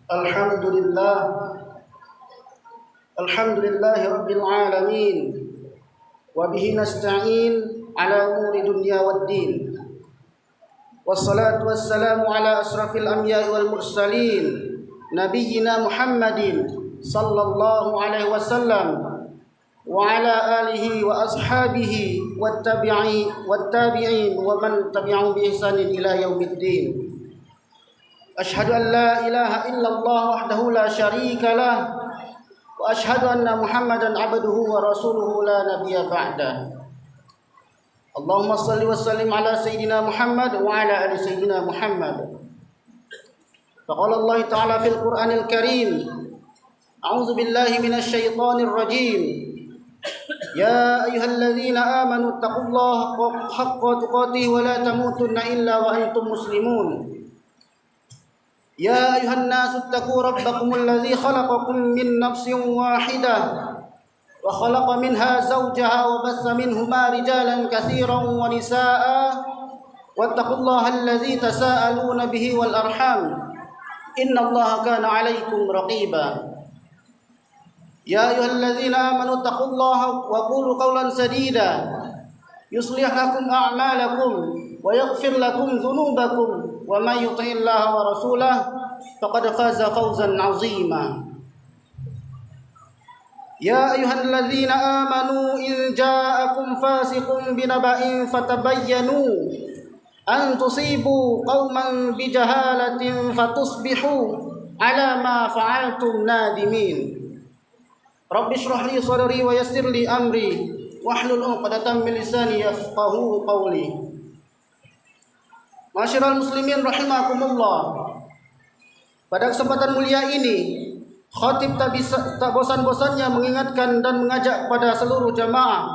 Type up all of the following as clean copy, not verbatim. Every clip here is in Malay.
Alhamdulillah Alhamdulillahi Rabbil Alamin wa bihi nasta'in ala umuri dunya waddin wassalatu wassalamu ala asrafil anbiya'i wal mursalin nabiyyina Muhammadin sallallahu alaihi wasallam wa ala alihi wa ashabihi wattabi'in wa man tabi'ahum bi ihsanin ila yaumiddin. Asyhadu an la ilaha illallah wahdahu la syarika lah wa asyhadu anna Muhammadan abduhu wa rasuluhu la nabiyya ba'dah. Allahumma shalli wa sallim ala sayyidina Muhammad wa ala ali sayyidina Muhammad. Faqala Allah ta'ala fil Qur'anil Karim, a'udzu billahi minasy syaithanir rajim. Ya ayyuhalladzina amanu taqullaha haqqa tuqatih wa la tamutunna illa wa antum muslimun. يا أيها الناس اتقوا ربكم الذي خلقكم من نفس واحدة وخلق منها زوجها وبث منهما رجالا كثيرا ونساء واتقوا الله الذي تساءلون به والأرحام إن الله كان عليكم رقيبا يا أيها الذين آمنوا اتقوا الله وقولوا قولا سديدا يصلح لكم أعمالكم ويغفر لكم ذنوبكم ومن يطع الله ورسوله فقد فاز فوزا عظيما يا أيها الذين آمنوا إن جاءكم فاسق بنبأ فتبينوا أن تصيبوا قوما بجهالة فتصبحوا على ما فعلتم نادمين رب اشرح لي صدري ويسر لي أمري واحلل عقدة من لساني يفقهوا قولي. Masyiral muslimin rahimakumullah. Pada kesempatan mulia ini, khatib tak bosan-bosannya mengingatkan dan mengajak pada seluruh jamaah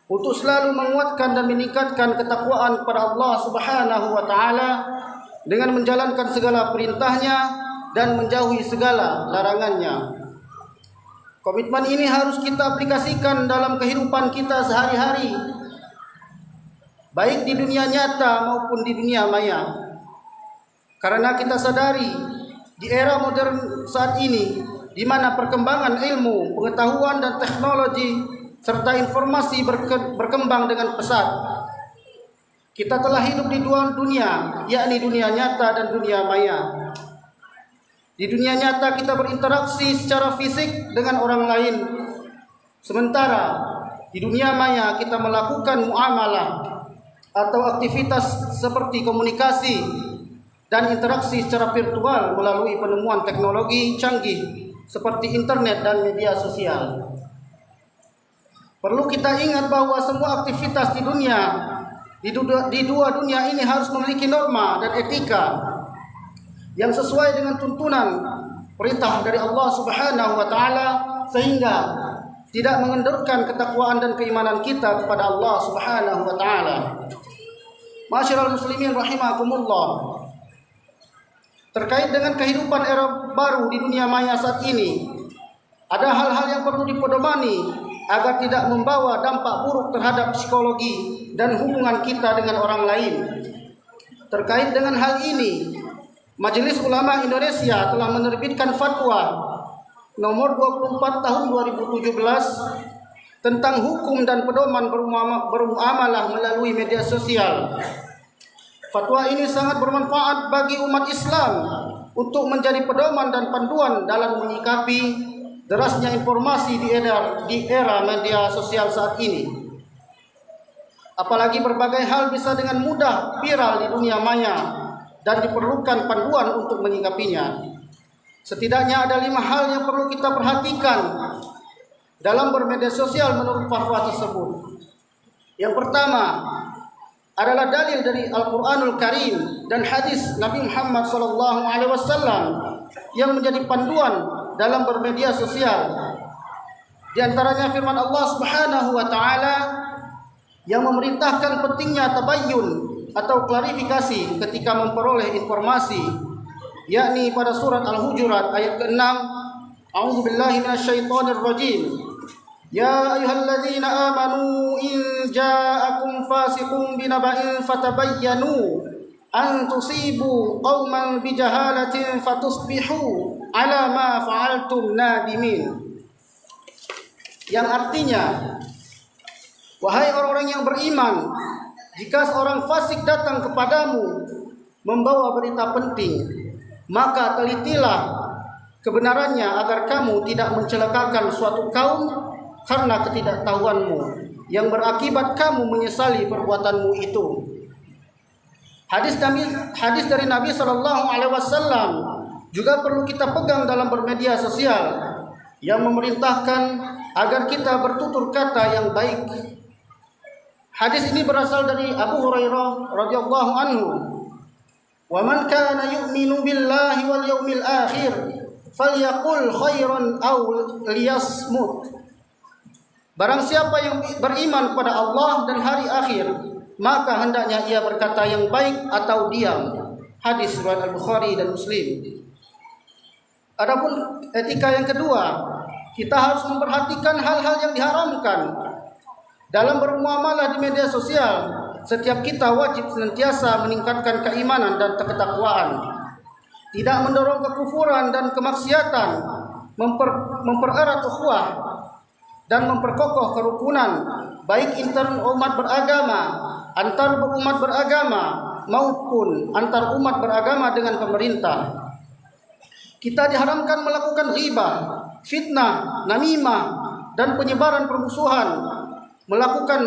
untuk selalu menguatkan dan meningkatkan ketakwaan kepada Allah Subhanahu wa taala dengan menjalankan segala perintahnya dan menjauhi segala larangannya. Komitmen ini harus kita aplikasikan dalam kehidupan kita sehari-hari, baik di dunia nyata maupun di dunia maya. Karena kita sadari di era modern saat ini, di mana perkembangan ilmu, pengetahuan dan teknologi serta informasi berkembang dengan pesat, kita telah hidup di dua dunia, yakni dunia nyata dan dunia maya. Di dunia nyata kita berinteraksi secara fisik dengan orang lain, sementara di dunia maya kita melakukan muamalah atau aktivitas seperti komunikasi dan interaksi secara virtual melalui penemuan teknologi canggih seperti internet dan media sosial. Perlu kita ingat bahwa semua aktivitas di dua dunia ini harus memiliki norma dan etika yang sesuai dengan tuntunan perintah dari Allah Subhanahu wa taala, sehingga tidak mengendurkan ketakwaan dan keimanan kita kepada Allah Subhanahu wa taala. Masyiral muslimin rahimakumullah. Terkait dengan kehidupan era baru di dunia maya saat ini, ada hal-hal yang perlu dipedomani agar tidak membawa dampak buruk terhadap psikologi dan hubungan kita dengan orang lain. Terkait dengan hal ini, Majelis Ulama Indonesia telah menerbitkan fatwa nomor 24 tahun 2017 tentang hukum dan pedoman bermuamalah melalui media sosial. Fatwa ini sangat bermanfaat bagi umat Islam untuk menjadi pedoman dan panduan dalam menyikapi derasnya informasi di era media sosial saat ini. Apalagi berbagai hal bisa dengan mudah viral di dunia maya dan diperlukan panduan untuk menyikapinya. Setidaknya ada 5 hal yang perlu kita perhatikan dalam bermedia sosial menurut fatwa tersebut. Yang pertama adalah dalil dari Al-Quranul Karim dan hadis Nabi Muhammad SAW yang menjadi panduan dalam bermedia sosial. Di antaranya firman Allah Subhanahu wa taala yang memerintahkan pentingnya tabayyun atau klarifikasi ketika memperoleh informasi, yakni pada surat Al-Hujurat ayat ke-6, A'udzu billahi minasyaitonir rajim. Ya ayyuhalladzina amanu in ja'akum fasiqun binaba'in fatabayyanu an tusibu qauman bijahalatin fatusbihu ala ma fa'altum nadimin. Yang artinya, wahai orang-orang yang beriman, jika seorang fasik datang kepadamu membawa berita penting, maka telitilah kebenarannya agar kamu tidak mencelakakan suatu kaum karena ketidaktahuanmu yang berakibat kamu menyesali perbuatanmu itu. Hadis dari Nabi SAW juga perlu kita pegang dalam bermedia sosial, yang memerintahkan agar kita bertutur kata yang baik. Hadis ini berasal dari Abu Hurairah radhiyallahu anhu. Wa man kana yu'minu billahi wal yawmil akhir falyaqul khairan aw liyasmut. Barang siapa yang beriman kepada Allah dan hari akhir, maka hendaknya ia berkata yang baik atau diam. Hadis riwayat Al-Bukhari dan Muslim. Adapun etika yang kedua, kita harus memperhatikan hal-hal yang diharamkan. Dalam bermuamalah di media sosial, setiap kita wajib senantiasa meningkatkan keimanan dan ketakwaan, tidak mendorong kekufuran dan kemaksiatan, mempererat ukhuwah dan memperkokoh kerukunan, baik intern umat beragama, antar umat beragama, maupun antar umat beragama dengan pemerintah. Kita diharamkan melakukan ghibah, fitnah, namimah, dan penyebaran permusuhan, melakukan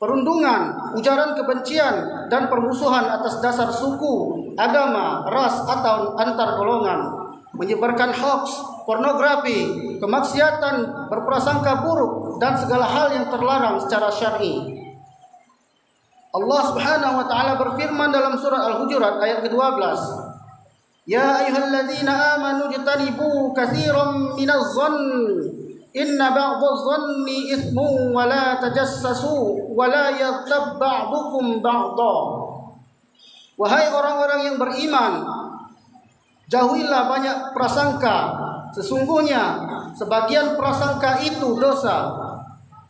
perundungan, ujaran kebencian, dan permusuhan atas dasar suku, agama, ras, atau antar golongan, menyebarkan hoax, pornografi, kemaksiatan, berprasangka buruk, dan segala hal yang terlarang secara syar'i. Allah Subhanahu wa taala berfirman dalam surah Al-Hujurat ayat ke-12, Ya ayyuhalladzina amanu jtanibu katsiran minadh-dhann inna ba'dadh-dhanni itsmun wa la tajassasu wa la yaghtab ba'dukum ba'dha. Wahai orang-orang yang beriman, jauhilah banyak prasangka, sesungguhnya sebagian prasangka itu dosa.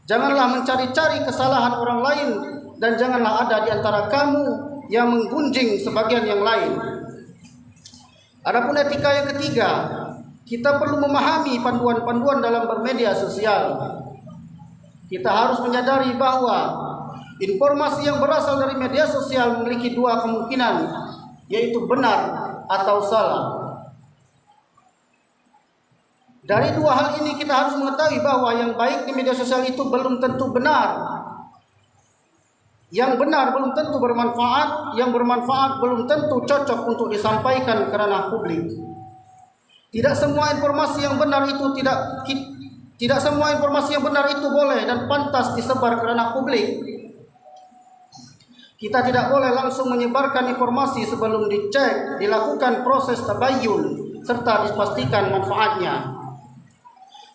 Janganlah mencari-cari kesalahan orang lain, dan janganlah ada di antara kamu yang menggunjing sebagian yang lain. Adapun etika yang ketiga, kita perlu memahami panduan-panduan dalam bermedia sosial. Kita harus menyadari bahwa informasi yang berasal dari media sosial memiliki dua kemungkinan, yaitu benar atau salah. Dari dua hal ini kita harus mengetahui bahwa yang baik di media sosial itu belum tentu benar. Yang benar belum tentu bermanfaat, yang bermanfaat belum tentu cocok untuk disampaikan ke ranah publik. Tidak semua informasi yang benar itu tidak semua informasi yang benar itu boleh dan pantas disebar ke ranah publik. Kita tidak boleh langsung menyebarkan informasi sebelum dicek, dilakukan proses tabayyun, serta dipastikan manfaatnya.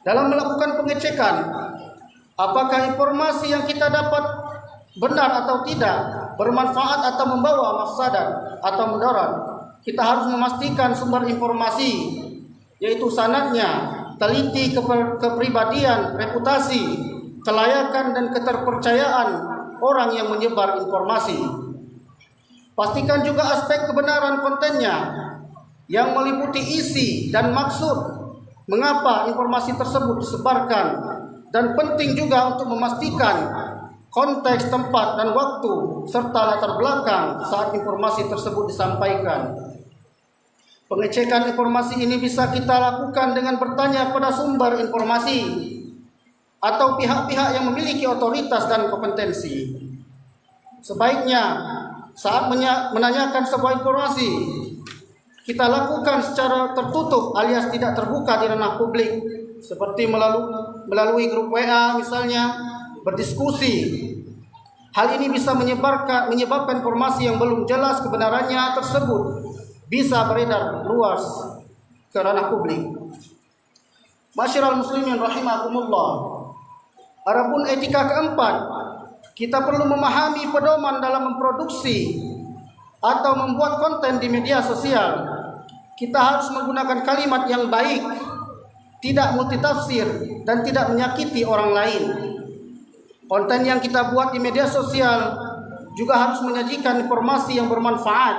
Dalam melakukan pengecekan, apakah informasi yang kita dapat benar atau tidak, bermanfaat atau membawa mafsadat atau mudarat, kita harus memastikan sumber informasi, yaitu sanadnya, teliti kepribadian, reputasi, kelayakan dan keterpercayaan orang yang menyebar informasi. Pastikan juga aspek kebenaran kontennya, yang meliputi isi dan maksud mengapa informasi tersebut disebarkan, dan penting juga untuk memastikan konteks, tempat, dan waktu, serta latar belakang saat informasi tersebut disampaikan. Pengecekan informasi ini bisa kita lakukan dengan bertanya pada sumber informasi atau pihak-pihak yang memiliki otoritas dan kompetensi. Sebaiknya saat menanyakan sebuah informasi, kita lakukan secara tertutup alias tidak terbuka di ranah publik, seperti melalui grup WA misalnya, berdiskusi. Hal ini bisa menyebabkan informasi yang belum jelas kebenarannya tersebut bisa beredar luas ke ranah publik. Masyiral muslimin rahimakumullah. Adapun etika keempat, kita perlu memahami pedoman dalam memproduksi atau membuat konten di media sosial. Kita harus menggunakan kalimat yang baik, tidak multitafsir, dan tidak menyakiti orang lain. Konten yang kita buat di media sosial juga harus menyajikan informasi yang bermanfaat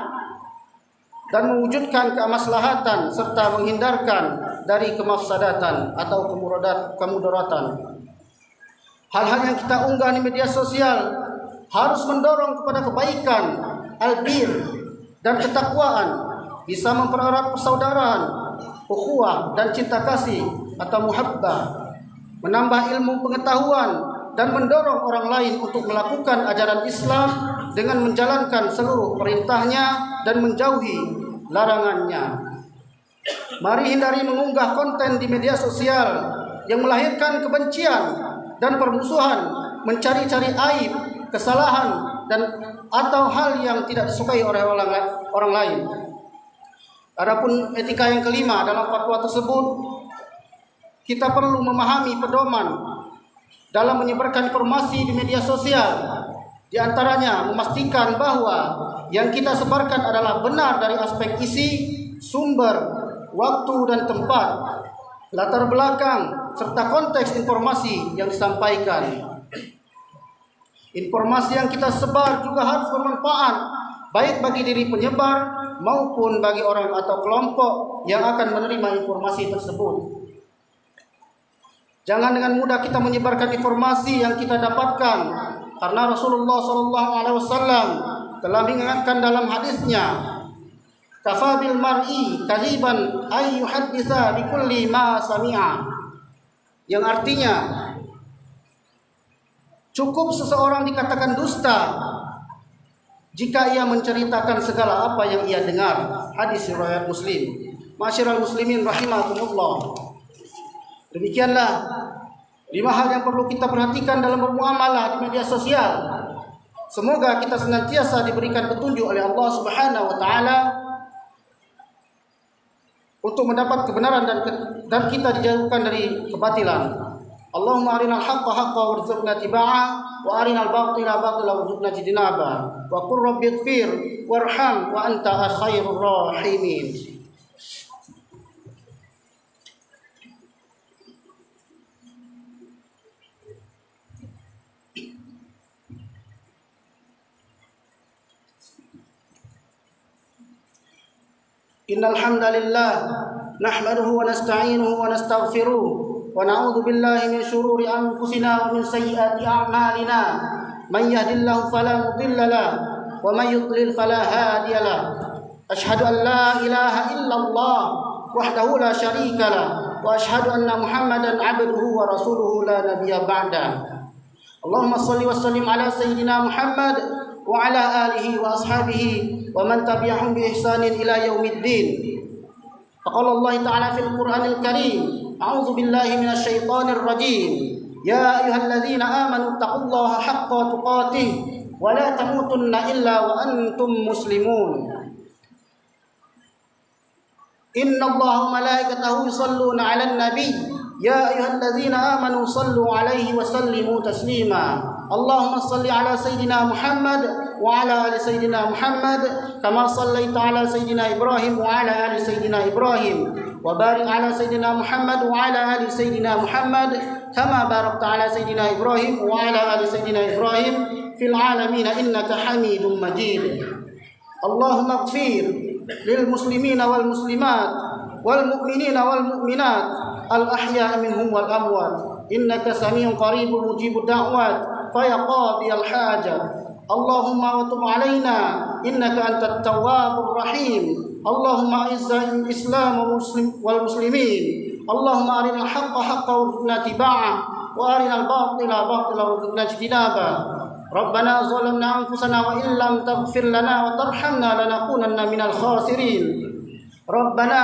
dan mewujudkan kemaslahatan serta menghindarkan dari kemafsadatan atau kemudaratan. Hal-hal yang kita unggah di media sosial harus mendorong kepada kebaikan, albir dan ketakwaan, bisa mempererat persaudaraan, ukhuwah dan cinta kasih atau muhabbah, menambah ilmu pengetahuan dan mendorong orang lain untuk melakukan ajaran Islam dengan menjalankan seluruh perintahnya dan menjauhi larangannya. Mari hindari mengunggah konten di media sosial yang melahirkan kebencian dan permusuhan, mencari-cari aib, kesalahan dan atau hal yang tidak disukai oleh orang lain. Adapun etika yang kelima dalam fatwa tersebut, kita perlu memahami pedoman dalam menyebarkan informasi di media sosial. Di antaranya memastikan bahwa yang kita sebarkan adalah benar dari aspek isi, sumber, waktu dan tempat, latar belakang, serta konteks informasi yang disampaikan. Informasi yang kita sebar juga harus bermanfaat, baik bagi diri penyebar maupun bagi orang atau kelompok yang akan menerima informasi tersebut. Jangan dengan mudah kita menyebarkan informasi yang kita dapatkan, karena Rasulullah SAW telah mengingatkan dalam hadisnya, "Kafa bil mar'i kadiban ay yuhadditsa bi kulli ma sami'a." Yang artinya, cukup seseorang dikatakan dusta jika ia menceritakan segala apa yang ia dengar. Hadis riwayat Muslim. Ma'asyiral muslimin rahimakumullah. Demikianlah 5 hal yang perlu kita perhatikan dalam bermuamalah di media sosial. Semoga kita senantiasa diberikan petunjuk oleh Allah Subhanahu wa taala untuk mendapat kebenaran dan kita dijauhkan dari kebatilan. Allahumma arinal haqqa haqqa warzuqna tiba'ah wa arinal batila batila warzuqna jtinaba wa qur rabbighfir warham wa anta khairur rahimin. Innal hamdalillah nahmaduhu wa nasta'inuhu wa nastaghfiruh wa na'udzu billahi min shururi anfusina wa min sayyiati a'malina. Man yahdihillahu fala mudilla lahu wa man yudlil fala hadiya lahu. Asyhadu an la ilaha illallah wahdahu la syarika lahu wa asyhadu anna Muhammadan 'abduhu wa rasuluhu la nabiyya ba'da. Allahumma shalli wa sallim ala sayyidina Muhammad wa ala alihi wa ashabihi wa man tabi'ahum bi ihsanin ila yaumiddin. Faqala Allah ta'ala fil Qur'anil Karim, a'udzu billahi minasy syaithanir rajim. Ya ayyuhalladzina amanu taqullaha haqqa tuqatih wa la tamutunna illa wa antum muslimun. Innallaha wa malaikatahu yusholluna 'alan nabiy. Ya ayyuhalladzina amanu shallu 'alaihi wa sallimu taslima. Allahumma shalli 'ala sayyidina Muhammad wa 'ala ali sayyidina Muhammad kama shallaita 'ala sayyidina Ibrahim wa 'ala ali sayyidina Ibrahim wa barik 'ala sayyidina Muhammad wa 'ala ali sayyidina Muhammad kama barakta 'ala sayyidina Ibrahim wa 'ala ali sayyidina Ibrahim fil 'alamin innaka Hamidum Majid. Allahumma ighfir lil muslimina wal muslimat wal mu'minina wal mu'minat al ahya'i minhum wal amwat innaka samiun qaribun mujibud da'wat فيا قاضي الحاجة. اللهم وتب علينا إنك أنت التواب الرحيم. اللهم أعز الإسلام والمسلمين. اللهم أرنا الحق حقا وارزقنا اتباعه وأرنا الباطل باطلا وارزقنا اجتنابه. ربنا ظلمنا أنفسنا وإن لم تغفر لنا وترحمنا لنكونن من الخاسرين. ربنا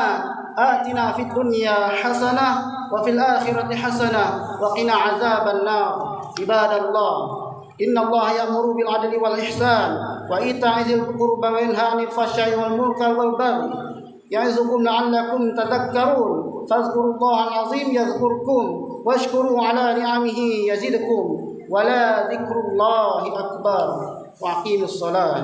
آتنا في الدنيا حسنة وفي الآخرة حسنة وقنا عذاب النار. عباد الله إن الله يأمر بالعدل والإحسان وإيتاء ذي القربى وينهى عن الفحشاء والمنكر والبغي يعظكم لعلكم تذكرون. فاذكروا الله العظيم يذكركم واشكروا على نعمه يزدكم ولا ذكر الله أكبر. وأقيموا الصلاة.